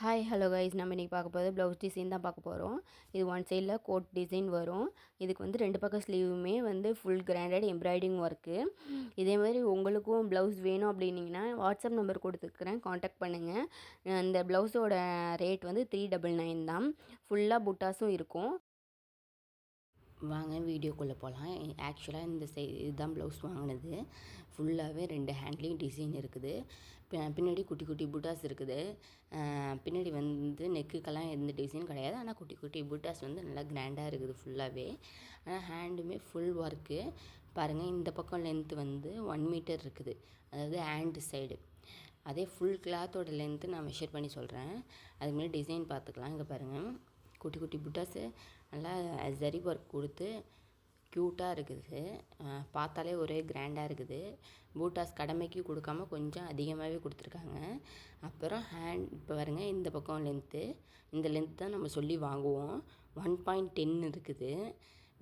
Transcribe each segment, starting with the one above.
Hi hello guys, நம்ம இன்றைக்கி பார்க்க போகிறது ப்ளவுஸ் டிசைன் தான் பார்க்க போகிறோம். இது ஒன் சைடில் கோட் டிசைன் வரும். இதுக்கு வந்து 2 பக்கம் ஸ்லீவுமே வந்து ஃபுல் கிராண்டட் எம்ப்ராய்டிங் ஒர்க்கு. இதே மாதிரி உங்களுக்கும் ப்ளவுஸ் வேணும் அப்படின்னிங்கன்னா வாட்ஸ்அப் நம்பர் கொடுத்துருக்குறேன், காண்டாக்ட் பண்ணுங்கள். இந்த ப்ளவுஸோட ரேட் வந்து 399 தான். ஃபுல்லாக புட்டாஸும் இருக்கும். வாங்க வீடியோக்குள்ளே போகலாம். ஆக்சுவலாக இந்த இதுதான் ப்ளவுஸ் வாங்கினது. ஃபுல்லாகவே 2 ஹேண்ட்லேயும் டிசைன் இருக்குது. பின்னாடி குட்டி குட்டி புட்டாஸ் இருக்குது. பின்னாடி வந்து நெக்குக்கெல்லாம் எந்த டிசைன் கிடையாது. ஆனால் குட்டி குட்டி புட்டாஸ் வந்து நல்லா கிராண்டாக இருக்குது ஃபுல்லாகவே. ஆனால் ஹேண்டுமே ஃபுல் ஒர்க்கு பாருங்கள். இந்த பக்கம் லென்த்து வந்து 1 மீட்டர் இருக்குது, அதாவது ஹேண்டு சைடு. அதே ஃபுல் கிளாத்தோட லென்த்து நான் மெஷர் பண்ணி சொல்கிறேன். அதுக்கு முன்னாடி டிசைன் பார்த்துக்கலாம். இங்கே பாருங்கள், குட்டி குட்டி புட்டாஸு நல்லா ஜரி ஒர்க் கொடுத்து க்யூட்டாக இருக்குது. பார்த்தாலே ஒரே கிராண்டாக இருக்குது. பூட்டாஸ் கடமைக்கு கொடுக்காம கொஞ்சம் அதிகமாகவே கொடுத்துருக்காங்க. அப்புறம் இப்போ பாருங்கள், இந்த பக்கம் லென்த்து, இந்த லென்த் தான் நம்ம சொல்லி வாங்குவோம். 1.10 இருக்குது.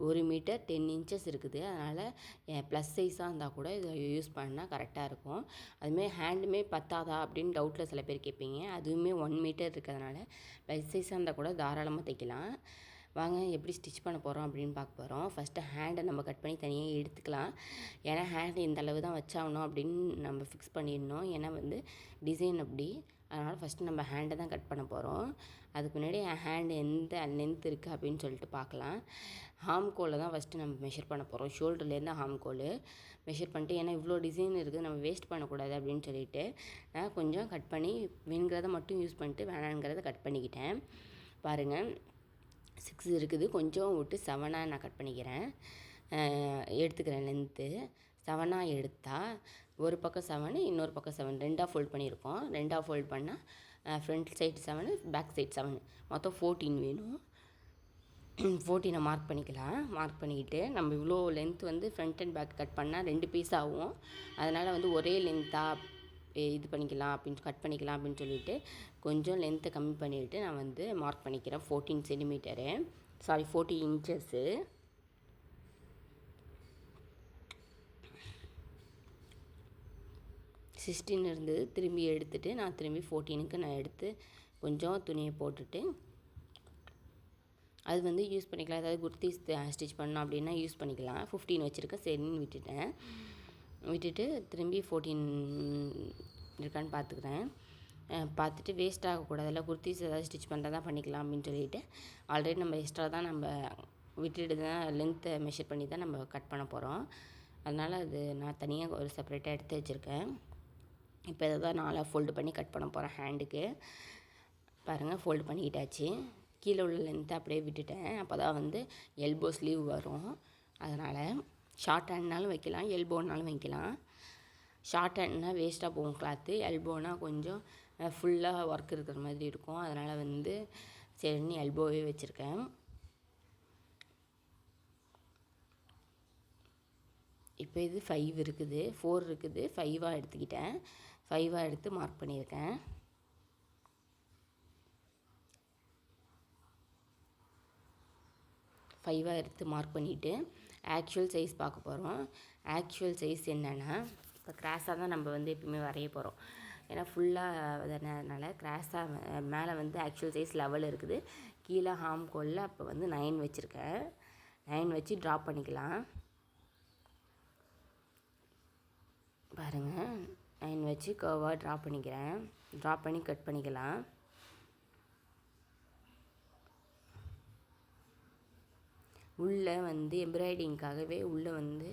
1 மீட்டர் 10 இன்ச்சஸ் இருக்குது. அதனால் ப்ளஸ் சைஸாக இருந்தால் கூட இதை யூஸ் பண்ணால் கரெக்டாக இருக்கும். அதுமாதிரி ஹேண்டுமே பத்தாதா அப்படின்னு டவுட்டில் சில பேர் கேட்பீங்க. அதுவுமே 1 மீட்டர் இருக்கிறதுனால ப்ளஸ் சைஸாக இருந்தால் கூட தாராளமாக தைக்கலாம். வாங்க எப்படி ஸ்டிச் பண்ண போகிறோம் அப்படின்னு பார்க்க போகிறோம். ஃபஸ்ட்டு ஹேண்டை நம்ம கட் பண்ணி தனியாக எடுத்துக்கலாம். ஏன்னா ஹேண்டு இந்த அளவு தான் வச்சாகணும் அப்படின்னு நம்ம ஃபிக்ஸ் பண்ணிடணும். ஏன்னா வந்து டிசைன் அப்படி. அதனால் ஃபஸ்ட்டு நம்ம ஹேண்டை தான் கட் பண்ண போகிறோம். அதுக்கு முன்னாடி ஹேண்டு எந்த லென்த் இருக்குது அப்படின்னு சொல்லிட்டு பார்க்கலாம். ஹாம்கோலில் தான் ஃபஸ்ட்டு நம்ம மெஷர் பண்ண போகிறோம். ஷோல்டர்லேருந்து ஹாம்கோல் மெஷர் பண்ணிட்டு, ஏன்னா இவ்வளோ டிசைன் இருக்குது, நம்ம வேஸ்ட் பண்ணக்கூடாது அப்படின்னு சொல்லிட்டு நான் கொஞ்சம் கட் பண்ணி வேணுங்கிறத மட்டும் யூஸ் பண்ணிட்டு வேணாங்கிறத கட் பண்ணிக்கிட்டேன். பாருங்கள், 6 இருக்குது. கொஞ்சம் விட்டு 7ஆக நான் கட் பண்ணிக்கிறேன், எடுத்துக்கிறேன். லென்த்து 7ஆக எடுத்தால் ஒரு பக்கம் 7, இன்னொரு பக்கம் 7, 2ஆக ஃபோல்ட் பண்ணியிருக்கோம். 2ஆக ஃபோல்ட் பண்ணால் ஃப்ரண்ட் சைடு 7, பேக் சைடு 7, மொத்தம் 14 வேணும். 14 மார்க் பண்ணிக்கலாம். மார்க் பண்ணிக்கிட்டு நம்ம இவ்வளோ லென்த் வந்து ஃப்ரண்ட் அண்ட் பேக் கட் பண்ணால் 2 பீஸ் ஆகும். அதனால் வந்து ஒரே லென்த்தாக இது பண்ணிக்கலாம் அப்படின்னு கட் பண்ணிக்கலாம் அப்படின்னு சொல்லிவிட்டு கொஞ்சம் லென்த்தை கம்மி பண்ணிவிட்டு நான் வந்து மார்க் பண்ணிக்கிறேன். 14 சென்டிமீட்டரு, சாரி 40 இன்ச்சஸ்ஸு. இருந்தது, திரும்பி எடுத்துகிட்டு நான் திரும்பி 14க்கு நான் எடுத்து கொஞ்சம் துணியை போட்டுட்டு அது வந்து யூஸ் பண்ணிக்கலாம். அதாவது குர்த்தி ஸ்டிச் பண்ணோம் அப்படின்னா யூஸ் பண்ணிக்கலாம். 15 வச்சுருக்கேன், சரின்னு விட்டுட்டு திரும்பி 14 இருக்கான்னு பார்த்துக்கிறேன். பார்த்துட்டு வேஸ்ட் ஆகக்கூடாதுல்ல, குர்த்திஸ் ஏதாவது ஸ்டிச் பண்ணுறதா பண்ணிக்கலாம் அப்படின்னு சொல்லிட்டு ஆல்ரெடி நம்ம எக்ஸ்ட்ரா தான் நம்ம விட்டுட்டு தான் லென்த்தை மெஷர் பண்ணி தான் நம்ம கட் பண்ண போகிறோம். அதனால் அது நான் தனியாக ஒரு செப்பரேட்டாக எடுத்து வச்சுருக்கேன். இப்போ இதை தான் 4ஆக ஃபோல்டு பண்ணி கட் பண்ண போகிறேன். ஹேண்டுக்கு பாருங்கள், ஃபோல்டு பண்ணிக்கிட்டாச்சு. கீழே உள்ள லென்த்தை அப்படியே விட்டுட்டேன். அப்போ தான் வந்து எல்போ ஸ்லீவ் வரும். அதனால் ஷார்ட் ஹேண்ட்னாலும் வைக்கலாம், எல்போனாலும் வைக்கலாம். ஷார்ட் ஹேண்ட்னால் வேஸ்ட்டாக போகும் கிளாத்து, எல்போனால் கொஞ்சம் ஃபுல்லாக ஒர்க் இருக்கிற மாதிரி இருக்கும். அதனால் வந்து சரின்னு எல்போவே வச்சுருக்கேன். இப்போ இது 5 இருக்குது, 4 இருக்குது, 5ஆக எடுத்துக்கிட்டேன். 5ஆக எடுத்து மார்க் பண்ணியிருக்கேன். எடுத்து மார்க் பண்ணிவிட்டு ஆக்சுவல் சைஸ் பார்க்க போகிறோம். ஆக்சுவல் சைஸ் என்னென்னா, இப்போ கிராஸாக தான் நம்ம வந்து எப்பவுமே வரைய போகிறோம். ஏன்னா ஃபுல்லாக அதனால கிராஸாக மேலே வந்து ஆக்சுவல் சைஸ் லெவல் இருக்குது. கீழே ஹாம்கோலில் அப்போ வந்து 9 வச்சுருக்கேன். 9 வச்சு ட்ரா பண்ணிக்கலாம். பாருங்கள், 9 வச்சு கர்வாக ட்ரா பண்ணிக்கிறேன். ட்ரா பண்ணி கட் பண்ணிக்கலாம். உள்ளே வந்து எம்ப்ராய்டிங்காகவே உள்ளே வந்து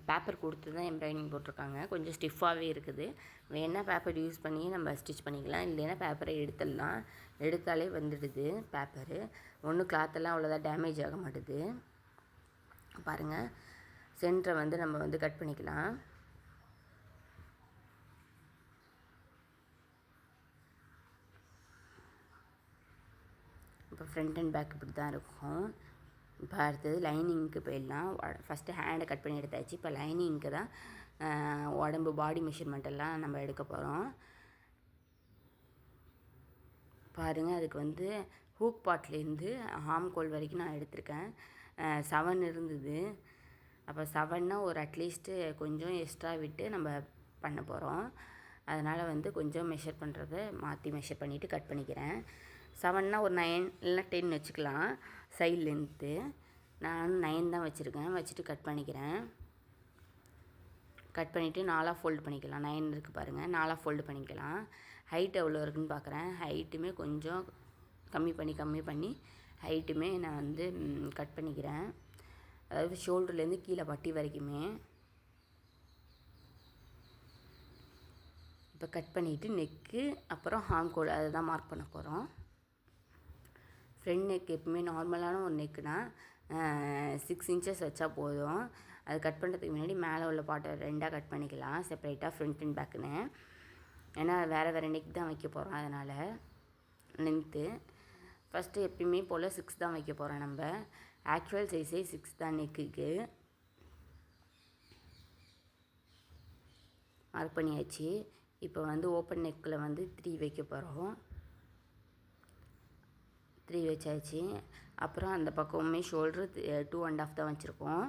பேப்பர் கொடுத்து தான் எம்ப்ராய்டிங் போட்டிருக்காங்க. கொஞ்சம் ஸ்டிஃபாகவே இருக்குது. வேணால் பேப்பர் யூஸ் பண்ணி நம்ம ஸ்டிச் பண்ணிக்கலாம், இல்லைன்னா பேப்பரை எடுத்துடலாம். எடுத்தாலே வந்துடுது பேப்பரு. ஒன்றும் கிளாத்தெல்லாம் அவ்வளோதான் டேமேஜ் ஆக மாட்டுது. பாருங்கள், சென்டரை வந்து நம்ம வந்து கட் பண்ணிக்கலாம். இப்போ ஃப்ரண்ட் அண்ட் பேக் இப்படி தான் இருக்கும். இப்போ அடுத்தது லைனிங்க்கு போயிடலாம். ஃபஸ்ட்டு ஹேண்டை கட் பண்ணி எடுத்தாச்சு. இப்போ லைனிங்க்கு தான் உடம்பு பாடி மெஷர்மெண்ட்டெல்லாம் நம்ம எடுக்க போகிறோம். பாருங்கள், அதுக்கு வந்து ஹூக் பாட்லேருந்து ஹாம்கோல் வரைக்கும் நான் எடுத்திருக்கேன். 7 இருந்தது. அப்போ 7னா ஒரு அட்லீஸ்ட்டு கொஞ்சம் எக்ஸ்ட்ரா விட்டு நம்ம பண்ண போகிறோம். அதனால் வந்து கொஞ்சம் மெஷர் பண்ணுறத மாற்றி மெஷர் பண்ணிவிட்டு கட் பண்ணிக்கிறேன். 7னா ஒரு 9 இல்லைனா 10 வச்சுக்கலாம் சைட் லென்த்து. நான் 9 தான் வச்சுருக்கேன். வச்சுட்டு கட் பண்ணிக்கிறேன். கட் பண்ணிவிட்டு 4ஆக ஃபோல்டு பண்ணிக்கலாம். 9 இருக்குது பாருங்கள், 4ஆக ஃபோல்டு பண்ணிக்கலாம். ஹைட் எவ்வளோ இருக்குதுன்னு பார்க்குறேன். ஹைட்டுமே கொஞ்சம் கம்மி பண்ணி ஹைட்டுமே நான் வந்து கட் பண்ணிக்கிறேன். அதாவது ஷோல்டர்லேருந்து கீழே பட்டி வரைக்குமே. இப்போ கட் பண்ணிவிட்டு நெக்கு அப்புறம் ஹார்ம் அதை தான் மார்க் பண்ண போகிறோம். ஃப்ரண்ட் நெக் எப்பவுமே நார்மலான ஒரு நெக்குனா 6 இன்ச்சஸ் வச்சா போதும். அது கட் பண்ணுறதுக்கு முன்னாடி மேலே உள்ள பாட்டை 2ஆக கட் பண்ணிக்கலாம் செப்பரேட்டாக ஃப்ரண்ட் அண்ட் பேக்குன்னு. ஏன்னா வேறு நெக் தான் வைக்க போகிறோம். அதனால் லென்த்து ஃபஸ்ட்டு எப்பயுமே போல் 6 தான் வைக்க போகிறோம். நம்ம ஆக்சுவல் சைஸே 6 தான் நெக்குக்கு. மார்க் பண்ணியாச்சு. இப்போ வந்து ஓப்பன் நெக்கில் வந்து 3 வைக்க போகிறோம். 3 வச்சாச்சு. அப்புறம் அந்த பக்கமுமே ஷோல்ட்ரு 2.5 தான் வச்சுருக்கோம்.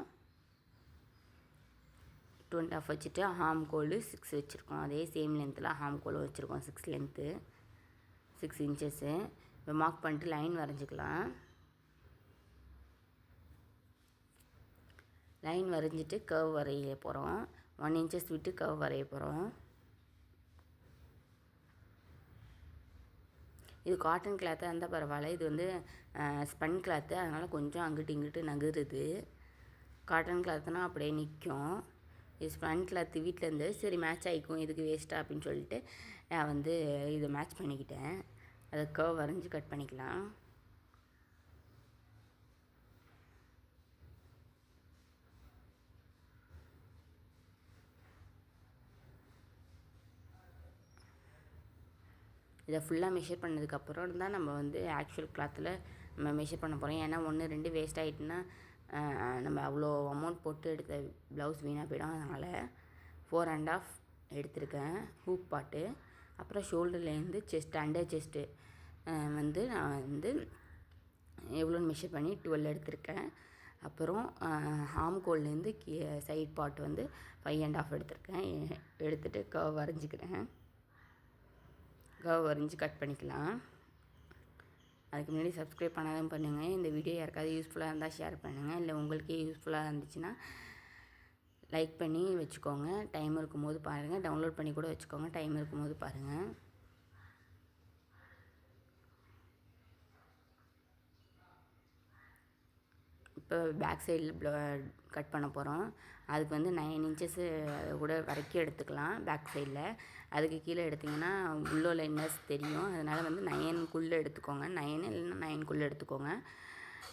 2.5 வச்சுட்டு ஹார்ம் கோல் 6 வச்சுருக்கோம். அதே சேம் லென்த்தில் ஹார்ம் கோல் வச்சுருக்கோம் 6 லென்த்து 6 இன்ச்சஸ்ஸு. இப்போ மார்க் பண்ணிட்டு லைன் வரைஞ்சிக்கலாம். லைன் வரைஞ்சிட்டு கர்வ் வரைய போகிறோம். 1 இன்ச்சஸ் விட்டு கர்வ் வரைய போகிறோம். இது காட்டன் கிளாத்தாக இருந்தால் பரவாயில்ல. இது வந்து ஸ்பன் கிளாத்து, அதனால் கொஞ்சம் அங்கிட்டு இங்கிட்டு நகருது. காட்டன் கிளாத்துனால் அப்படியே நிற்கும். இது ஸ்பன் கிளாத்து வீட்டில் இருந்து சரி மேட்ச் ஆகிக்கும், இதுக்கு வேஸ்ட்டாக அப்படின்னு சொல்லிட்டு நான் வந்து இதை மேட்ச் பண்ணிக்கிட்டேன். அதை கர்வ் வரைஞ்சி கட் பண்ணிக்கலாம். இதை ஃபுல்லாக மெஷர் பண்ணதுக்கப்புறம் தான் நம்ம வந்து ஆக்சுவல் கிளாத்தில் நம்ம மெஷர் பண்ண போகிறோம். ஏன்னா 1 2 வேஸ்ட் ஆகிட்டுனா நம்ம அவ்வளோ அமௌண்ட் போட்டு எடுத்த ப்ளவுஸ் வீணாக போயிடும். அதனால் 4.5 எடுத்திருக்கேன் ஹூக் பாட்டு. அப்புறம் ஷோல்டர்லேருந்து அண்டர் செஸ்ட்டு வந்து நான் வந்து எவ்வளோன்னு மெஷர் பண்ணி 12 எடுத்திருக்கேன். அப்புறம் ஆர்ம் கோல்லேருந்து சைட் பார்ட் வந்து 5.5 எடுத்திருக்கேன். எடுத்துகிட்டு கர்வ் வரைஞ்சிக்கிறேன். கர்வ் வரைஞ்சி கட் பண்ணிக்கலாம். அதுக்கு முன்னாடி சப்ஸ்கிரைப் பண்ணாதான் பண்ணுங்கள். இந்த வீடியோ யாருக்காவது யூஸ்ஃபுல்லாக இருந்தால் ஷேர் பண்ணுங்கள். இல்லை உங்களுக்கே யூஸ்ஃபுல்லாக இருந்துச்சுன்னா லைக் பண்ணி வச்சுக்கோங்க. டைம் இருக்கும்போது பாருங்கள். டவுன்லோட் பண்ணி கூட வச்சுக்கோங்க, டைம் இருக்கும்போது பாருங்கள். இப்போ பேக் சைடில் கட் பண்ண போகிறோம். அதுக்கு வந்து 9 இன்ச்சஸ்ஸு கூட வரைக்கும் எடுத்துக்கலாம் பேக் சைடில். அதுக்கு கீழே எடுத்திங்கன்னா உள்ளே இன்னர்ஸ் தெரியும். அதனால் வந்து 9க்குள்ளே எடுத்துக்கோங்க. 9 இல்லைன்னா 9க்குள்ளே எடுத்துக்கோங்க.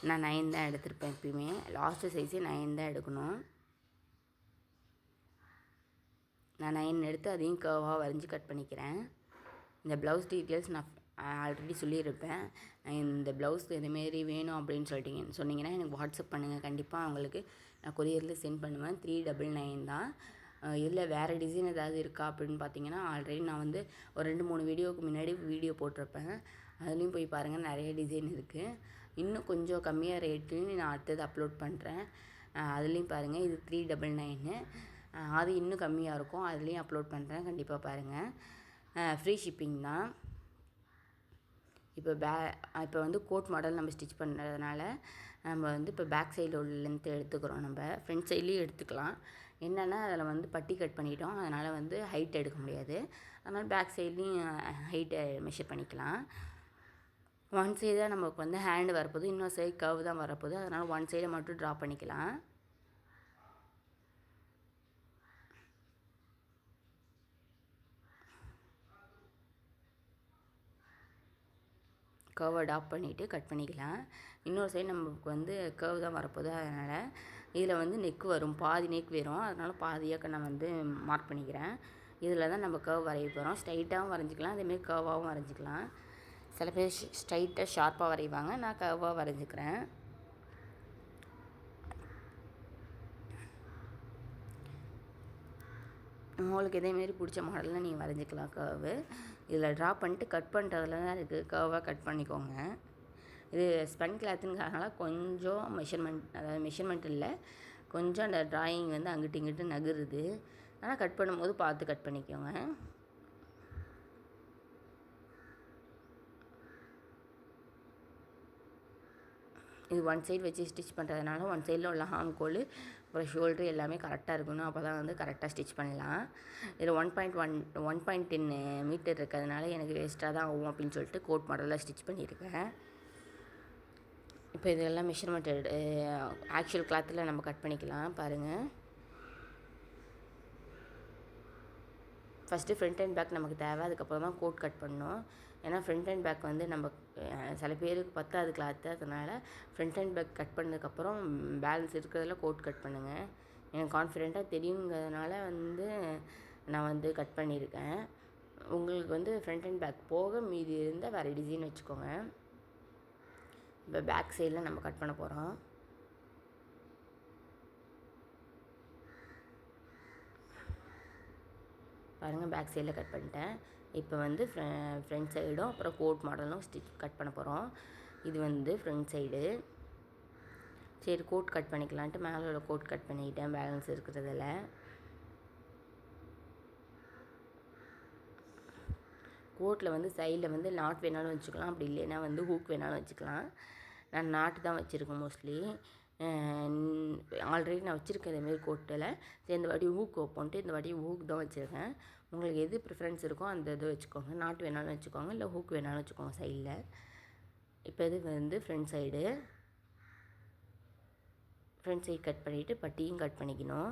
நான் 9 தான் எடுத்திருப்பேன். எப்பயுமே லாஸ்ட்டு சைஸே 9 தான் எடுக்கணும். நான் 9 எடுத்து அதையும் கர்வாக வரைஞ்சி கட் பண்ணிக்கிறேன். இந்த ப்ளவுஸ் டீட்டெயில்ஸ் நான் ஆல்ரெடி சொல்லியிருப்பேன். இந்த ப்ளவுஸ்க்கு இதுமாரி வேணும் அப்படின்னு சொன்னீங்கன்னா எனக்கு வாட்ஸ்அப் பண்ணுங்கள். கண்டிப்பாக உங்களுக்கு நான் கொரியரில் சென்ட் பண்ணுவேன். 399 தான். இல்லை வேறு டிசைன் ஏதாவது இருக்கா அப்படின்னு பார்த்தீங்கன்னா ஆல்ரெடி நான் வந்து ஒரு 2-3 வீடியோவுக்கு முன்னாடி வீடியோ போட்டிருப்பேன். அதுலேயும் போய் பாருங்கள், நிறைய டிசைன் இருக்குது. இன்னும் கொஞ்சம் கம்மியாக ரேட்டுன்னு நான் அடுத்தது அப்லோட் பண்ணுறேன். அதுலேயும் பாருங்கள். இது 399. அது இன்னும் கம்மியாக இருக்கும், அதுலேயும் அப்லோட் பண்ணுறேன். கண்டிப்பாக பாருங்கள். ஃப்ரீ ஷிப்பிங் தான். இப்போ வந்து கோட் மாடல் நம்ம ஸ்டிச் பண்ணுறதுனால நம்ம வந்து இப்போ பேக் சைடில் உள்ள லென்த்து எடுத்துக்கிறோம். நம்ம ஃப்ரண்ட் சைட்லேயும் எடுத்துக்கலாம். என்னென்னா அதில் வந்து பட்டி கட் பண்ணிட்டோம், அதனால் வந்து ஹைட் எடுக்க முடியாது. அதனால் பேக் சைட்லேயும் ஹைட்டை மெஷர் பண்ணிக்கலாம். ஒன் சைடு தான் நமக்கு வந்து ஹேண்டு வரப்போகுது, இன்னொரு சைடு கர்வ் தான் வரப்போகுது. அதனால் ஒன் சைடை மட்டும் ட்ரா பண்ணிக்கலாம். கர்வை டாப் பண்ணிவிட்டு கட் பண்ணிக்கலாம். இன்னொரு சைடு நமக்கு வந்து கர்வ் தான் வரப்போகுது. அதனால் இதில் வந்து நெக் வரும், பாதி நெக் வரும். அதனால் பாதியாக நான் வந்து மார்க் பண்ணிக்கிறேன். இதில் தான் நம்ம கர்வ் வரைய போகிறோம். ஸ்ட்ரைட்டாகவும் வரைஞ்சிக்கலாம், அதேமாரி கர்வாகவும் வரைஞ்சிக்கலாம். சில பேர் ஸ்ட்ரைட்டாக ஷார்ப்பாக வரைவாங்க, நான் கர்வாக வரைஞ்சிக்கிறேன். உங்களுக்கு இதேமாரி பிடிச்ச மாடலில் நீங்கள் வரைஞ்சிக்கலாம். கர்வு இதில் ட்ரா பண்ணிட்டு கட் பண்ணுறதுல தான் இருக்குது. கர்வாக கட் பண்ணிக்கோங்க. இது ஸ்பன் கிளாத்துங்கிறதுனால கொஞ்சம் மெஷர்மெண்ட் இல்லை, கொஞ்சம் அந்த ட்ராயிங் வந்து அங்கிட்டு இங்கிட்டு நகருது. ஆனால் கட் பண்ணும்போது பார்த்து கட் பண்ணிக்கோங்க. இது ஒன் சைடு வச்சு ஸ்டிச் பண்ணுறதுனால ஒன் சைடில் உள்ள ஹாம்கோல் அப்புறம் ஷோல்ட்ரு எல்லாமே கரெக்டாக இருக்கணும். அப்போ தான் வந்து கரெக்டாக ஸ்டிச் பண்ணலாம். இதில் 1.10 மீட்டர் இருக்கிறதுனால எனக்கு வேஸ்ட்டாக தான் ஆகும் அப்படின்னு சொல்லிட்டு கோட் மாடலில் ஸ்டிச் பண்ணியிருக்கேன். இப்போ இதெல்லாம் மெஷர்மெண்ட் ஆக்சுவல் கிளாத்தில் நம்ம கட் பண்ணிக்கலாம். பாருங்கள், ஃபஸ்ட்டு ஃப்ரண்ட் அண்ட் பேக் நமக்கு தேவை, அதுக்கப்புறம் தான் கோட் கட் பண்ணணும். ஏன்னா ஃப்ரண்ட் அண்ட் பேக் வந்து நம்ம சில பேருக்கு பத்தாது கிளாத்து, அதனால் ஃப்ரண்ட் அண்ட் பேக் கட் பண்ணதுக்கப்புறம் பேலன்ஸ் இருக்கிறதுல கோட் கட் பண்ணுங்கள். எனக்கு கான்ஃபிடெண்ட்டாக தெரியுங்கிறதுனால வந்து நான் வந்து கட் பண்ணியிருக்கேன். உங்களுக்கு வந்து ஃப்ரண்ட் அண்ட் பேக் போக மீதி இருந்தால் வேறு டிசைன் வச்சுக்கோங்க. இப்போ பேக் சைடில் நம்ம கட் பண்ண போகிறோம். பாருங்கள், பேக் சைடில் கட் பண்ணிட்டேன். இப்போ வந்து ஃப்ரண்ட் சைடும் அப்புறம் கோட் மாடலும் கட் பண்ண போகிறோம். இது வந்து ஃப்ரண்ட் சைடு. சரி, கோட் கட் பண்ணிக்கலான்ட்டு மேலே உள்ள கோட் கட் பண்ணிக்கிட்டேன் பேலன்ஸ் இருக்கிறதில். கோட்டில் வந்து சைடில் வந்து நாட் வேணாலும் வச்சுக்கலாம், அப்படி இல்லைன்னா வந்து ஹூக் வேணாலும் வச்சுக்கலாம். நான் நாட்டு தான் வச்சுருக்கேன் மோஸ்ட்லி. ஆல்ரெடி நான் வச்சுருக்கேன் இதேமாரி கோட்டில். சரி, இந்த வாட்டி ஹூக் வைப்போன்ட்டு இந்த வாட்டி ஹூக் தான் வச்சுருக்கேன். உங்களுக்கு எது ப்ரிஃபரன்ஸ் இருக்கோ அந்த இது வச்சுக்கோங்க. நாட்டு வேணாலும் வச்சுக்கோங்க, இல்லை ஹூக் வேணாலும் வச்சுக்கோங்க சைடில். இப்போ இது வந்து ஃப்ரண்ட் சைடு கட் பண்ணிவிட்டு பட்டியும் கட் பண்ணிக்கணும்.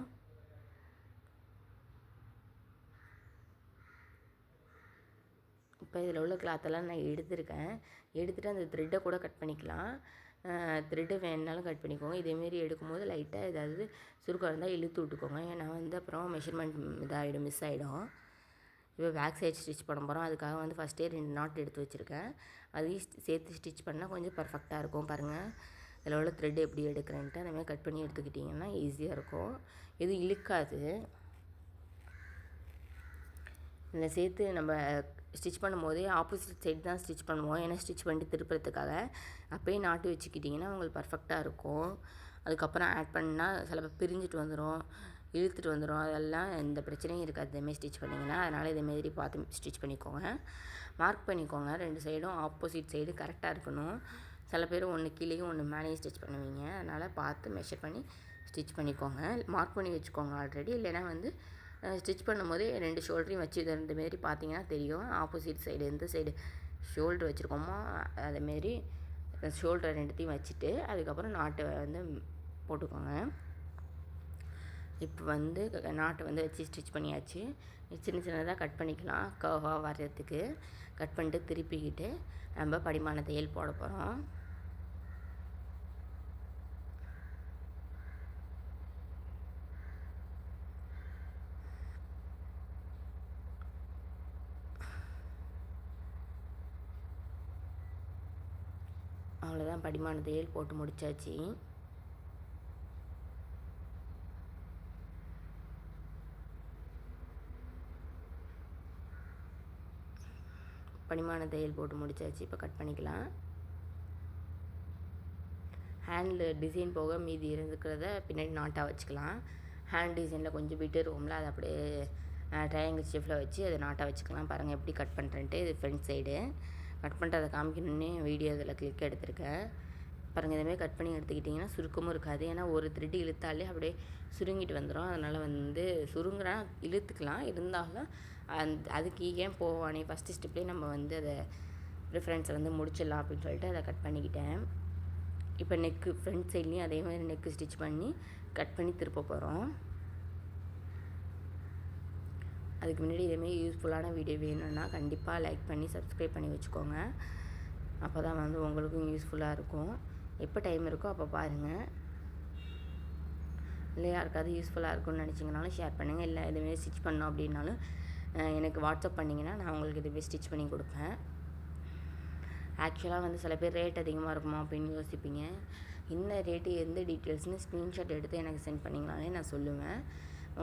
இப்போ இதில் உள்ள கிளாத்தெல்லாம் நான் எடுத்துகிட்டு அந்த த்ரெட்டை கூட கட் பண்ணிக்கலாம். த்ரெட்டு வேணுனாலும் கட் பண்ணிக்கோங்க. இதேமாரி எடுக்கும்போது லைட்டாக ஏதாவது சுருக்கம் இருந்தால் இழுத்து விட்டுக்கோங்க. ஏன்னா வந்து அப்புறம் மெஷர்மெண்ட் இதாகிடும், மிஸ் ஆகிடும். இப்போ பேக் சைடு ஸ்டிச் பண்ண போகிறோம். அதுக்காக வந்து ஃபஸ்ட்டே 2 நாட் எடுத்து வச்சுருக்கேன். அதையும் சேர்த்து ஸ்டிச் பண்ணால் கொஞ்சம் பர்ஃபெக்டாக இருக்கும். பாருங்கள், இதில் உள்ள த்ரெட் எப்படி எடுக்கிறேன்ட்டு அந்தமாதிரி கட் பண்ணி எடுத்துக்கிட்டிங்கன்னா ஈஸியாக இருக்கும். எதுவும் இழுக்காது. இதில் சேர்த்து நம்ம ஸ்டிச் பண்ணும்போதே ஆப்போசிட் சைடு தான் ஸ்டிச் பண்ணுவோம். ஏன்னா ஸ்டிச் பண்ணிட்டு திருப்புறதுக்காக. அப்போயே நாட்டு வச்சுக்கிட்டிங்கன்னா உங்களுக்கு பர்ஃபெக்டாக இருக்கும். அதுக்கப்புறம் ஆட் பண்ணால் சில பேர் பிரிஞ்சுட்டு வந்துடும், இழுத்துட்டு வந்துடும். அதெல்லாம் எந்த பிரச்சனையும் இருக்காது இதேமாரி ஸ்டிச் பண்ணிங்கன்னா. அதனால் இதேமாரி பார்த்து ஸ்டிச் பண்ணிக்கோங்க. மார்க் பண்ணிக்கோங்க. 2 சைடும் ஆப்போசிட் சைடு கரெக்டாக இருக்கணும். சில பேர் ஒன்று கீழேயும் ஒன்று மேலேயும் ஸ்டிச் பண்ணுவீங்க. அதனால் பார்த்து மெஷர் பண்ணி ஸ்டிச் பண்ணிக்கோங்க. மார்க் பண்ணி வச்சுக்கோங்க ஆல்ரெடி. இல்லைன்னா வந்து ஸ்டிச் பண்ணும்போதே 2 ஷோல்டரையும் வச்சு இந்தமாரி பார்த்தீங்கன்னா தெரியும். ஆப்போசிட் சைடு எந்த சைடு ஷோல்டர் வச்சுருக்கோமோ அதேமாரி ஷோல்டர் 2த்தையும் வச்சுட்டு அதுக்கப்புறம் நாட்டை வந்து போட்டுக்கோங்க. இப்போ வந்து நாட்டை வந்து வச்சு ஸ்டிச் பண்ணியாச்சு. சின்ன சின்னதாக கட் பண்ணிக்கலாம் கர்வாக வர்றதுக்கு. கட் பண்ணிட்டு திருப்பிக்கிட்டு நம்ம படிமான தையல் போட போகிறோம். அவ்வளோதான், படிமான தையல் போட்டு முடித்தாச்சு. படிமான தையல் போட்டு முடித்தாச்சு. இப்போ கட் பண்ணிக்கலாம். ஹேண்டில் டிசைன் போக மீதி இருந்துக்கிறத பின்னாடி நாட்டாக வச்சுக்கலாம். ஹேண்ட் டிசைனில் கொஞ்சம் விட்டு இருக்கும்ல, அதை அப்படியே ட்ரையாங்கிள் ஷேப்பில் வச்சு அதை நாட்டாக வச்சுக்கலாம். பாருங்கள் எப்படி கட் பண்ணுறேன்ட்டு. இது ஃப்ரண்ட் சைடு கட் பண்ணிட்டு அதை காமிக்கணுன்னே வீடியோ இதில் கிளிக் எடுத்திருக்கேன். பாருங்கள், இதேமாதிரி கட் பண்ணி எடுத்துக்கிட்டிங்கன்னா சுருக்கமும் இருக்காது. ஏன்னா ஒரு த்ரெட்டு இழுத்தாலே அப்படியே சுருங்கிட்டு வந்துடும். அதனால் வந்து சுருங்குனா இழுத்துக்கலாம். இருந்தாலும் அதுக்கு ஏன் போவானே ஃபஸ்ட்டு ஸ்டெப்லேயே நம்ம வந்து அதை ப்ரிஃபரன்ஸை வந்து முடிச்சிடலாம் அப்படின்னு சொல்லிட்டு அதை கட் பண்ணிக்கிட்டேன். இப்போ நெக்கு ஃப்ரண்ட் சைட்லேயும் அதே மாதிரி நெக்கு ஸ்டிச் பண்ணி கட் பண்ணி திருப்ப போகிறோம். அதுக்கு முன்னாடி இதேமாரி யூஸ்ஃபுல்லான வீடியோ வேணும்னா கண்டிப்பாக லைக் பண்ணி சப்ஸ்கிரைப் பண்ணி வச்சுக்கோங்க. அப்போ தான் வந்து உங்களுக்கும் யூஸ்ஃபுல்லாக இருக்கும். எப்போ டைம் இருக்கோ அப்போ பாருங்கள். இல்லை யாருக்காவது யூஸ்ஃபுல்லாக இருக்கும்னு நினச்சிங்கனாலும் ஷேர் பண்ணுங்கள். இல்லை இதுமாரி ஸ்டிச் பண்ணோம் அப்படின்னாலும் எனக்கு வாட்ஸ்அப் பண்ணிங்கன்னா நான் உங்களுக்கு இதுமாரி ஸ்டிச் பண்ணி கொடுப்பேன். ஆக்சுவலாக வந்து சில பேர் ரேட் அதிகமாக இருக்குமா அப்படின்னு யோசிப்பீங்க. என்ன ரேட்டு எந்த டீட்டெயில்ஸ்னு ஸ்க்ரீன்ஷாட் எடுத்து எனக்கு சென்ட் பண்ணிங்கனாலே நான் சொல்லுவேன்.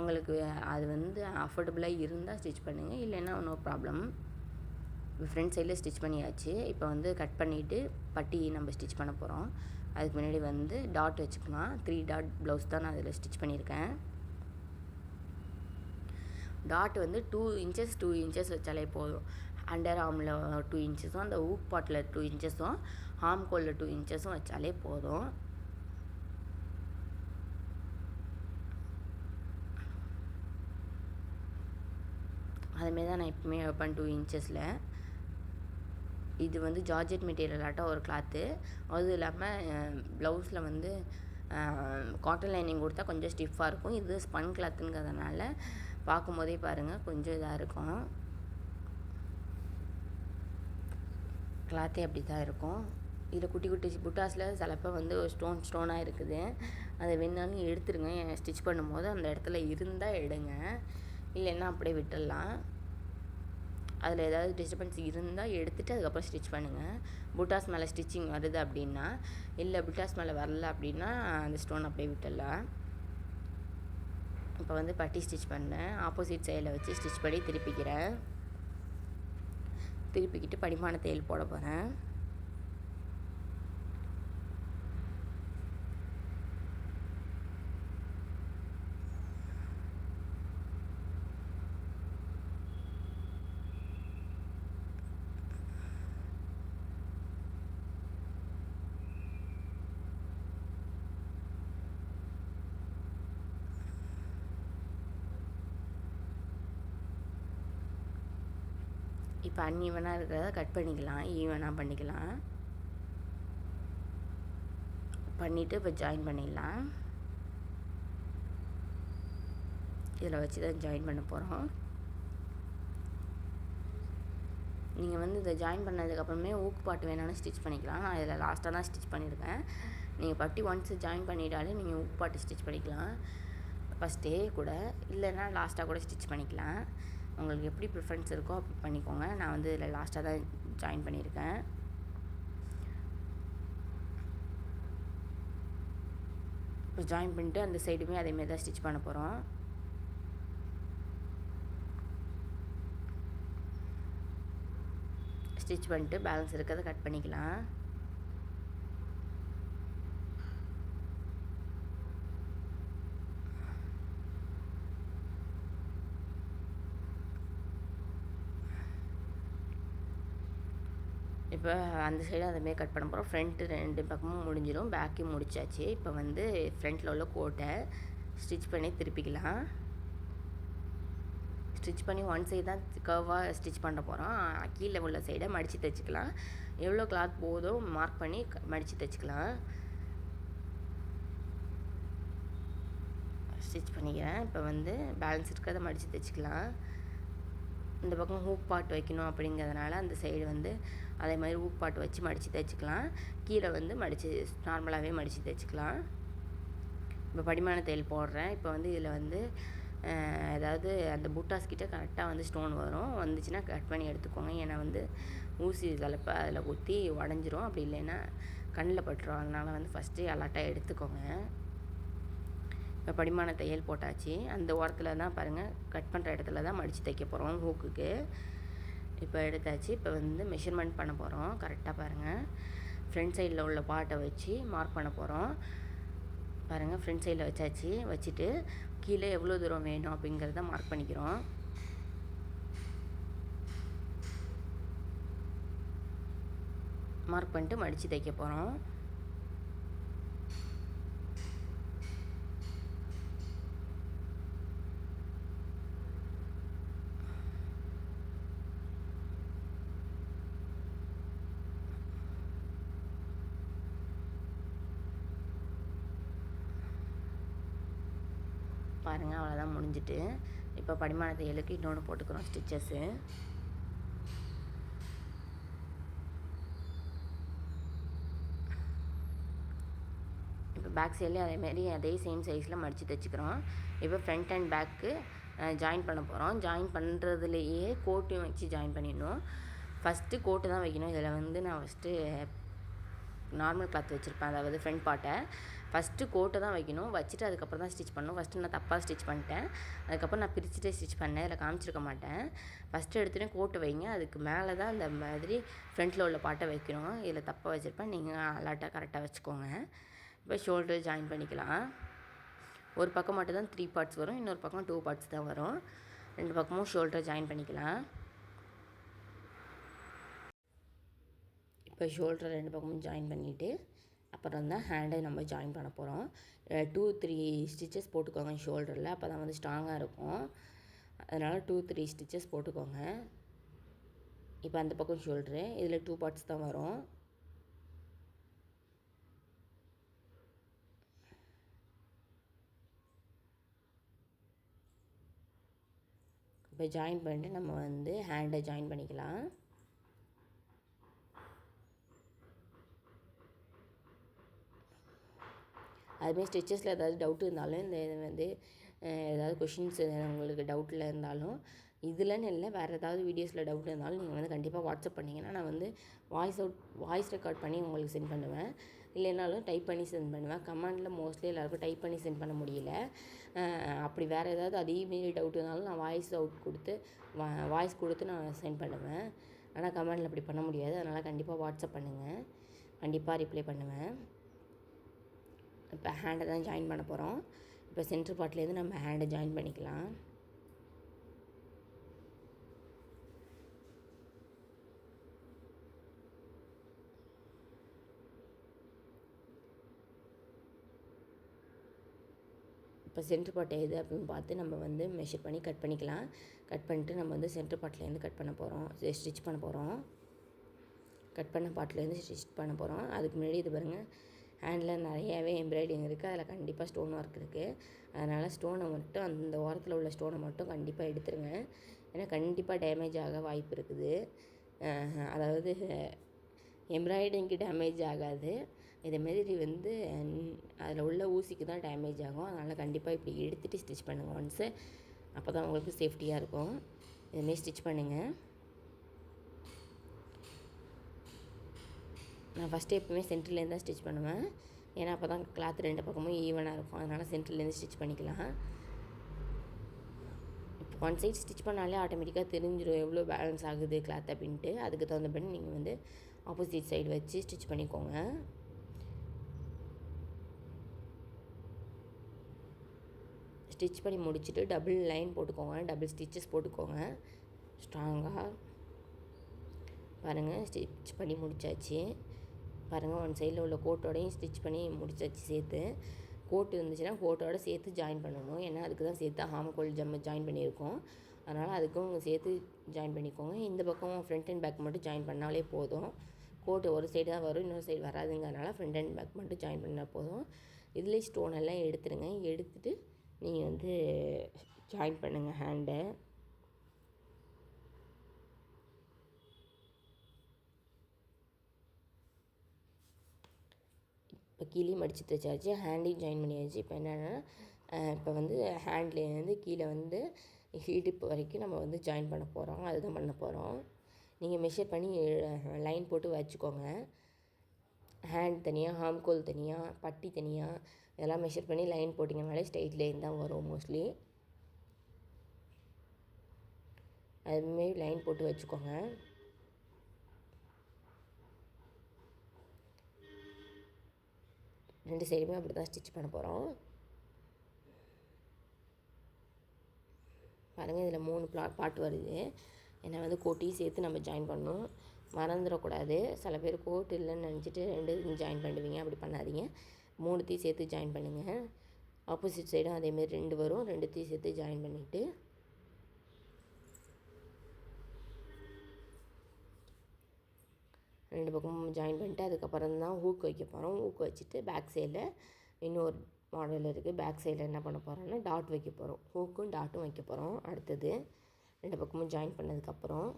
உங்களுக்கு அது வந்து அஃபோர்டபுளாக இருந்தால் ஸ்டிச் பண்ணுங்கள், இல்லைன்னா நோ ப்ராப்ளம். ஃப்ரண்ட் சைடில் ஸ்டிச் பண்ணியாச்சு. இப்போ வந்து கட் பண்ணிவிட்டு பட்டி நம்ம ஸ்டிச் பண்ண போகிறோம். அதுக்கு முன்னாடி வந்து டாட் வச்சுக்கலாம். 3 டாட் ப்ளவுஸ் தான் நான் அதில் ஸ்டிச் பண்ணியிருக்கேன். டாட் வந்து 2 இன்ச்சஸ் வச்சாலே போதும். அண்டர் ஆர்மில் 2 இன்ச்சஸும் அந்த ஊக் பாட்டில் 2 இன்ச்சஸும் ஆர்ம் கோலில் 2 இன்ச்சஸும் வச்சாலே போதும். அதுமாரி தான் நான் எப்பவுமே வைப்பேன் 2 இன்ச்சஸில். இது வந்து ஜார்ஜெட் மெட்டீரியலாட்டம் ஒரு கிளாத்து. அதுவும் இல்லாமல் ப்ளவுஸில் வந்து காட்டன் லைனிங் கொடுத்தா கொஞ்சம் ஸ்டிஃபாக இருக்கும். இது ஸ்பன் கிளாத்துங்கிறதுனால பார்க்கும்போதே பாருங்கள் கொஞ்சம் இதாக இருக்கும். கிளாத்தே அப்படி தான் இருக்கும். இதில் குட்டி குட்டி புட்டாஸில் சிலப்போ வந்து ஸ்டோனாக இருக்குது. அதை வேணாலும் எடுத்துருங்க. ஸ்டிச் பண்ணும்போது அந்த இடத்துல இருந்தால் எடுங்க, இல்லைன்னா அப்படியே விட்டுடலாம். அதில் ஏதாவது டிஸ்டர்பன்ஸ் இருந்தால் எடுத்துகிட்டு அதுக்கப்புறம் ஸ்டிச் பண்ணுங்கள். புட்டாஸ் மேலே ஸ்டிச்சிங் வருது அப்படின்னா, இல்லை புட்டாஸ் மேலே வரல அப்படின்னா அந்த ஸ்டோன் அப்படியே விட்டுடலாம். இப்போ வந்து பட்டி ஸ்டிச் பண்ணேன். ஆப்போசிட் சைடில் வச்சு ஸ்டிச் பண்ணி திருப்பிக்கிறேன். திருப்பிக்கிட்டு படிமான தையல் போட போகிறேன். இப்போ அன்ஈவனாக இருக்கிறத கட் பண்ணிக்கலாம், ஈவனாக பண்ணிக்கலாம். பண்ணிவிட்டு இப்போ ஜாயின் பண்ணிடலாம். இதில் வச்சு தான் ஜாயின் பண்ண போகிறோம். நீங்கள் வந்து இதை ஜாயின் பண்ணதுக்கப்புறமே ஊக்கு பாட்டு வேணாலும் ஸ்டிச் பண்ணிக்கலாம். நான் இதில் லாஸ்ட்டாக தான் ஸ்டிச் பண்ணியிருக்கேன். நீங்கள் பட்டி ஒன்ஸ் ஜாயின் பண்ணிட்டாலே நீங்கள் ஊக்கு பாட்டு ஸ்டிச் பண்ணிக்கலாம். ஃபஸ்ட்டே கூட, இல்லைன்னா லாஸ்ட்டாக கூட ஸ்டிச் பண்ணிக்கலாம். உங்களுக்கு எப்படி ப்ரிஃபரன்ஸ் இருக்கோ அப்படி பண்ணிக்கோங்க. நான் வந்து இதில் லாஸ்ட்டாக தான் ஜாயின் பண்ணியிருக்கேன். இப்போ ஜாயின் பண்ணிவிட்டு அந்த சைடுமே அதேமாரி தான் ஸ்டிச் பண்ண போகிறோம். ஸ்டிச் பண்ணிட்டு பேலன்ஸ் இருக்கிறத கட் பண்ணிக்கலாம். இப்போ அந்த சைடு அதுமாரி கட் பண்ண போகிறோம். ஃப்ரண்ட்டு 2 பக்கமும் முடிஞ்சிடும், பேக்கையும் முடிச்சாச்சு. இப்போ வந்து ஃப்ரண்ட்டில் உள்ள கோட்டை ஸ்டிச் பண்ணி திருப்பிக்கலாம். ஸ்டிச் பண்ணி ஒன் சைடு தான் கர்வாக ஸ்டிச் பண்ண போகிறோம். கீழே உள்ள சைடை மடித்து தைச்சிக்கலாம். எவ்வளோ கிளாத் போதோ மார்க் பண்ணி மடித்து தைச்சிக்கலாம். ஸ்டிச் பண்ணிக்கிறேன். இப்போ வந்து பேலன்ஸ் இருக்கிறத மடித்து தைச்சிக்கலாம். இந்த பக்கம் ஹூக் பாட் வைக்கணும் அப்படிங்கிறதுனால அந்த சைடு வந்து அதே மாதிரி ஹூக் பாட் வச்சு மடித்து தைச்சிக்கலாம். கீழே வந்து மடித்து நார்மலாகவே மடித்து தைச்சிக்கலாம். இப்போ படிமான தையல் போடுறேன். இப்போ வந்து இதில் வந்து ஏதாவது அந்த புட்டாஸ் கிட்ட கரெக்டாக வந்து ஸ்டோன் வந்துச்சுன்னா கட் பண்ணி எடுத்துக்கோங்க. ஏன்னா வந்து ஊசி தலைப்பை அதில் குத்தி உடஞ்சிரும். அப்படி இல்லைன்னா கண்ணில் பட்டுரும். அதனால் வந்து ஃபஸ்ட்டு அலர்ட்டாக எடுத்துக்கோங்க. இப்போ படிமான தையல் போட்டாச்சு. அந்த ஓரத்தில் தான் பாருங்கள், கட் பண்ணுற இடத்துல தான் மடித்து தைக்க போகிறோம் ஹூக்குக்கு. இப்போ எடுத்தாச்சு. இப்போ வந்து மெஷர்மெண்ட் பண்ண போகிறோம். கரெக்டாக பாருங்கள், ஃப்ரண்ட் சைடில் உள்ள பார்ட்டை வச்சு மார்க் பண்ண போகிறோம். பாருங்கள், ஃப்ரண்ட் சைடில் வச்சாச்சு. வச்சுட்டு கீழே எவ்வளோ தூரம் வேணும் அப்படிங்கிறத மார்க் பண்ணிக்கிறோம். மார்க் பண்ணிட்டு மடித்து தைக்க போகிறோம். பாருங்கள், அவ்வளோதான் முடிஞ்சிட்டு. இப்போ படிமான தையலுக்கு இன்னொன்று போட்டுக்கிறோம் ஸ்டிச்சஸ்ஸு. இப்போ பேக் சைட்லேயும் அதேமாரி அதே சேம் சைஸில் மடித்து தைச்சிக்கிறோம். இப்போ ஃப்ரண்ட் அண்ட் பேக்கு ஜாயின் பண்ண போகிறோம். ஜாயின் பண்ணுறதுலேயே கோட்டையும் வச்சு ஜாயின் பண்ணிடணும். ஃபஸ்ட்டு கோட்டு தான் வைக்கணும். இதில் வந்து நான் ஃபஸ்ட்டு நார்மல் கிளாத் வச்சுருப்பேன், அதாவது ஃப்ரண்ட் பார்ட்டை. ஃபஸ்ட்டு கோட்டை தான் வைக்கணும். வச்சுட்டு அதுக்கப்புறம் தான் ஸ்டிச் பண்ணணும். ஃபஸ்ட்டு நான் தப்பாக ஸ்டிச் பண்ணிட்டேன். அதுக்கப்புறம் நான் பிரிச்சுட்டே ஸ்டிச் பண்ணேன். இதில் காமிச்சிருக்க மாட்டேன். ஃபஸ்ட்டு எடுத்துகிட்டே கோட்டை வைங்க. அதுக்கு மேலே தான் இந்த மாதிரி ஃப்ரண்ட்டில் உள்ள பார்ட்டை வைக்கணும். இதில் தப்பாக வச்சுருப்பேன். நீங்கள் அலர்ட்டாக கரெக்டாக வச்சுக்கோங்க. இப்போ ஷோல்டர் ஜாயின் பண்ணிக்கலாம். ஒரு பக்கம் மட்டும் தான் 3 பார்ட்ஸ் வரும், இன்னொரு பக்கம் 2 பார்ட்ஸ் தான் வரும். 2 பக்கமும் ஷோல்டர் ஜாயின் பண்ணிக்கலாம். இப்போ ஷோல்டர் 2 பக்கமும் ஜாயின் பண்ணிவிட்டு அப்புறம் தான் ஹேண்டை நம்ம ஜாயின் பண்ண போகிறோம். 2-3 ஸ்டிச்சஸ் போட்டுக்கோங்க ஷோல்டரில், அப்போ தான் வந்து ஸ்ட்ராங்காக இருக்கும். அதனால் 2-3 ஸ்டிச்சஸ் போட்டுக்கோங்க. இப்போ அந்த பக்கம் ஷோல்ட்ரு, இதில் 2 பார்ட்ஸ் தான் வரும். இப்போ ஜாயின் பண்ணிட்டு நம்ம வந்து ஹேண்டை ஜாயின் பண்ணிக்கலாம். அதுமாதிரி ஸ்டிச்சஸில் ஏதாவது டவுட் இருந்தாலும் இந்த இது வந்து ஏதாவது கொஷின்ஸ் உங்களுக்கு டவுட்டில் இருந்தாலும் இதுலன்னு இல்லை, வேறு ஏதாவது வீடியோஸில் டவுட் இருந்தாலும் நீங்கள் வந்து கண்டிப்பாக வாட்ஸ்அப் பண்ணிங்கன்னா நான் வந்து வாய்ஸ் ரெக்கார்ட் பண்ணி உங்களுக்கு சென்ட் பண்ணுவேன். இல்லைனாலும் டைப் பண்ணி சென்ட் பண்ணுவேன். கமெண்டில் மோஸ்ட்லி எல்லாேருக்கும் டைப் பண்ணி சென்ட் பண்ண முடியல. அப்படி வேறு ஏதாவது அதேமாரி டவுட் இருந்தாலும் நான் வாய்ஸ் கொடுத்து நான் சென்ட் பண்ணுவேன். ஆனால் கமெண்டில் அப்படி பண்ண முடியாது. அதனால் கண்டிப்பாக வாட்ஸ்அப் பண்ணுங்கள், கண்டிப்பாக ரிப்ளை பண்ணுவேன். இப்போ ஹேண்டை தான் ஜாயின் பண்ண போகிறோம். இப்போ சென்டர் பார்ட்லேருந்து நம்ம ஹேண்டை ஜாயின் பண்ணிக்கலாம். இப்போ சென்டர் பார்ட் எது அப்படின்னு பார்த்து நம்ம வந்து மெஷர் பண்ணி கட் பண்ணிக்கலாம். கட் பண்ணிட்டு நம்ம வந்து சென்டர் பார்ட்லேருந்து கட் பண்ண போகிறோம், ஸ்டிச் பண்ண போகிறோம். கட் பண்ண பார்ட்லேருந்து ஸ்டிச் பண்ண போகிறோம். அதுக்கு முன்னாடி இது பாருங்கள், ஹேண்டில் நிறையாவே எம்ப்ராய்டிங் இருக்குது, அதில் கண்டிப்பாக ஸ்டோன் ஒர்க் இருக்குது. அதனால் ஸ்டோனை மட்டும், அந்த ஓரத்தில் உள்ள ஸ்டோனை மட்டும் கண்டிப்பாக எடுத்துருங்க. ஏன்னா கண்டிப்பாக டேமேஜ் ஆக வாய்ப்பு இருக்குது. அதாவது எம்ப்ராய்டிங்க்கு டேமேஜ் ஆகாது, இதேமாரி வந்து அதில் உள்ள ஊசிக்கு தான் டேமேஜ் ஆகும். அதனால் கண்டிப்பாக இப்படி எடுத்துகிட்டு ஸ்டிச் பண்ணுங்கள் ஒன்ஸு, அப்போ தான் உங்களுக்கு சேஃப்டியாக இருக்கும். இதுமாரி ஸ்டிச் பண்ணுங்கள். நான் ஃபஸ்ட்டு எப்போவுமே சென்டர்லேருந்து தான் ஸ்டிச் பண்ணுவேன். ஏன்னா அப்போ தான் கிளாத் 2 பக்கமும் ஈவனாக இருக்கும். அதனால் சென்டர்லேருந்து ஸ்டிச் பண்ணிக்கலாம். இப்போ ஒன் சைட் ஸ்டிச் பண்ணாலே ஆட்டோமேட்டிக்காக தெரிஞ்சிடும் எவ்வளோ பேலன்ஸ் ஆகுது கிளாத் அப்படின்ட்டு. அதுக்கு தகுந்தபடி நீங்கள் வந்து ஆப்போசிட் சைடு வச்சு ஸ்டிச் பண்ணிக்கோங்க. ஸ்டிச் பண்ணி முடிச்சுட்டு டபுள் லைன் போட்டுக்கோங்க, டபுள் ஸ்டிச்சஸ் போட்டுக்கோங்க ஸ்ட்ராங்காக. பாருங்கள், ஸ்டிச் பண்ணி முடித்தாச்சு. பாருங்கள், ஒன் சைடில் உள்ள கோட்டோடையும் ஸ்டிச் பண்ணி முடிச்சாச்சு. சேர்த்து கோட்டு இருந்துச்சுன்னா கோட்டோட சேர்த்து ஜாயின் பண்ணணும். ஏன்னா அதுக்கு தான் சேர்த்து ஹார்ம்ஹோல் ஜாயின் பண்ணியிருக்கோம். அதனால் அதுக்கும் சேர்த்து ஜாயின் பண்ணிக்கோங்க. இந்த பக்கம் ஃப்ரண்ட் அண்ட் பேக் மட்டும் ஜாயின் பண்ணாலே போதும். கோட்டு ஒரு சைடு தான் வரும், இன்னொரு சைடு வராதுங்கிறனால ஃப்ரண்ட் அண்ட் பேக் மட்டும் ஜாயின் பண்ணால் போதும். இதுலேயே ஸ்டோன் எல்லாம் எடுத்துடுங்க. எடுத்துகிட்டு நீங்கள் வந்து ஜாயின் பண்ணுங்கள் ஹேண்டை. இப்போ கீழே மடித்து தைச்சாச்சு, ஹேண்டையும் ஜாயின் பண்ணியாச்சு. இப்போ என்னென்னா இப்போ வந்து ஹேண்ட்லேருந்து கீழே வந்து இடுப்பு வரைக்கும் நம்ம வந்து ஜாயின் பண்ண போகிறோம். அதுதான் பண்ண போகிறோம். நீங்கள் மெஷர் பண்ணி லைன் போட்டு வச்சுக்கோங்க. ஹேண்ட் தனியாக, ஹார்ம்ஹோல் தனியாக, பட்டி தனியாக, இதெல்லாம் மெஷர் பண்ணி லைன் போட்டிங்கனாலே ஸ்ட்ரெயிட் லைன் தான் வரும் மோஸ்ட்லி. அதுமாரி லைன் போட்டு வச்சுக்கோங்க. ரெண்டு சைடுமே அப்படி தான் ஸ்டிச் பண்ண போகிறோம். பாருங்கள், இதில் 3 பார்ட் வருது. ஏன்னா வந்து கோட்டையும் சேர்த்து நம்ம ஜாயின் பண்ணணும், மறந்துடக்கூடாது. சில பேர் கோட் இல்லைன்னு நினச்சிட்டு 2 ஜாயின் பண்ணுவீங்க, அப்படி பண்ணாதீங்க. 3த்தையும் சேர்த்து ஜாயின் பண்ணுங்கள். ஆப்போசிட் சைடும் அதேமாரி 2 வரும், 2த்தையும் சேர்த்து ஜாயின் பண்ணிவிட்டு ரெண்டு பக்கமும் ஜாயின் பண்ணிட்டு அதுக்கப்புறம் தான் ஹூக் வைக்க போகிறோம். ஹூக் வச்சுட்டு பேக் சைடில் இன்னொரு மாடல் இருக்குது. பேக் சைடில் என்ன பண்ண போகிறோன்னா டாட் வைக்க போகிறோம். ஹூக்கும் டாட்டும் வைக்க போகிறோம். அடுத்தது 2 பக்கமும் ஜாயின் பண்ணதுக்கப்புறம்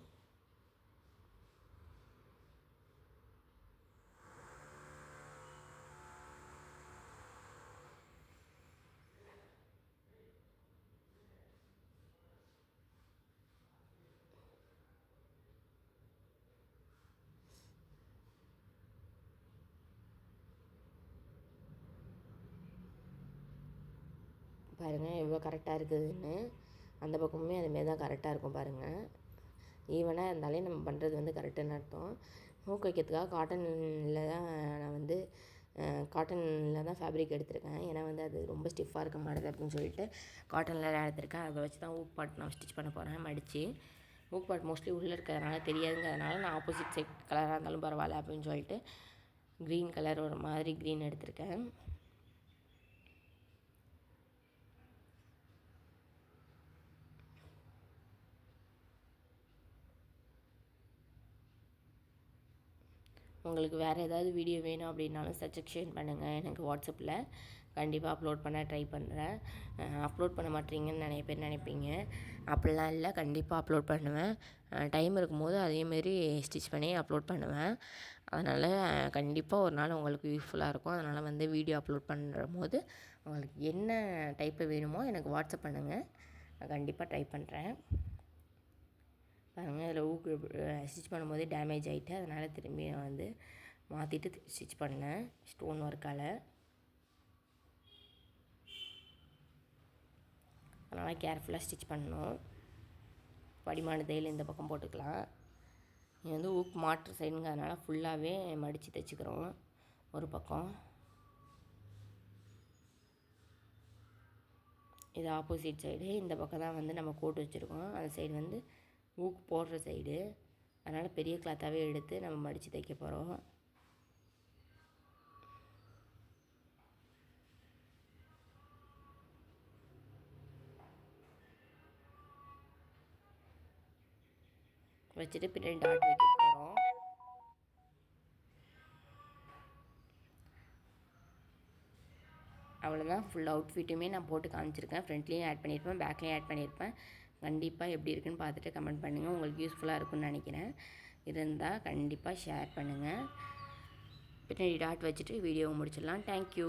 பாருங்கள் எவ்வளோ கரெக்டாக இருக்குதுன்னு. அந்த பக்கமுமே அதுமாரி தான் கரெக்டாக இருக்கும் பாருங்கள். ஈவனாக இருந்தாலே நம்ம பண்ணுறது வந்து கரெக்டுன்னு அர்த்தம். ஹூக் வைக்கிறதுக்காக காட்டனில் தான் நான் வந்து காட்டனில் தான் ஃபேப்ரிக் எடுத்திருக்கேன். ஏன்னா வந்து அது ரொம்ப ஸ்டிஃபாக இருக்க மாட்டேது அப்படின்னு சொல்லிட்டு காட்டனில் எடுத்திருக்கேன். அதை வச்சு தான் ஹூக் பார்ட் நான் ஸ்டிச் பண்ண போகிறேன் மடித்து. ஊக் பார்ட் மோஸ்ட்லி உள்ளே இருக்கிறதுனால தெரியாதுங்கிறதுனால நான் ஆப்போசிட் சைட் கலராக இருந்தாலும் பரவாயில்ல அப்படின்னு சொல்லிட்டு க்ரீன் கலர் ஒரு மாதிரி க்ரீன் எடுத்திருக்கேன். உங்களுக்கு வேறு ஏதாவது வீடியோ வேணும் அப்படின்னாலும் சஜெக்ஷன் பண்ணுங்கள். எனக்கு வாட்ஸ்அப்பில் கண்டிப்பாக அப்லோட் பண்ண ட்ரை பண்ணுறேன். அப்லோட் பண்ண மாட்டீங்கன்னு நிறைய பேர் நினைப்பீங்க. அப்படிலாம் இல்லை, கண்டிப்பாக அப்லோட் பண்ணுவேன். டைம் இருக்கும்போது அதேமாரி ஸ்டிச் பண்ணி அப்லோட் பண்ணுவேன். அதனால் கண்டிப்பாக ஒரு நாள் உங்களுக்கு யூஸ்ஃபுல்லாக இருக்கும். அதனால் வந்து வீடியோ அப்லோட் பண்ணும்போது உங்களுக்கு என்ன டைப்பு வேணுமோ எனக்கு வாட்ஸ்அப் பண்ணுங்கள். நான் கண்டிப்பாக ட்ரை பண்ணுறேன். பாருங்கள், அதில் ஊக்கு ஸ்டிச் பண்ணும்போதே டேமேஜ் ஆகிட்டு, அதனால் திரும்பி நான் வந்து மாற்றிட்டு ஸ்டிச் பண்ணேன் ஸ்டோன் ஒர்க்கால். அதனால் கேர்ஃபுல்லாக ஸ்டிச் பண்ணணும். படிமான தையல் இந்த பக்கம் போட்டுக்கலாம். இது வந்து ஊக்கு மாற்று சைடுங்கிறதுனால ஃபுல்லாகவே மடித்து தைச்சிக்கிறோம் ஒரு பக்கம். இது ஆப்போசிட் சைடு. இந்த பக்கம் தான் வந்து நம்ம கோட் வச்சுருக்கோம். அந்த சைடு வந்து ஊக்கு போடுற சைடு. அதனால் பெரிய கிளாத்தாகவே எடுத்து நம்ம மடித்து தைக்க போகிறோம். வச்சுட்டு பின்னாடி டாட் வைக்க போகிறோம். அவ்வளோதான், ஃபுல் அவுட்ஃபிட்டுமே நான் போட்டு காமிச்சிருக்கேன். ஃப்ரண்ட்லேயும் ஆட் பண்ணியிருப்பேன், பேக்லேயும் ஆட் பண்ணியிருப்பேன். கண்டிப்பாக எப்படி இருக்குன்னு பார்த்துட்டு கமெண்ட் பண்ணுங்கள். உங்களுக்கு யூஸ்ஃபுல்லாக இருக்குன்னு நினைக்கிறேன். இருந்தால் கண்டிப்பாக ஷேர் பண்ணுங்கள். பின்னாடி டாட் வச்சுட்டு வீடியோவை முடிச்சிடலாம். தேங்க்யூ.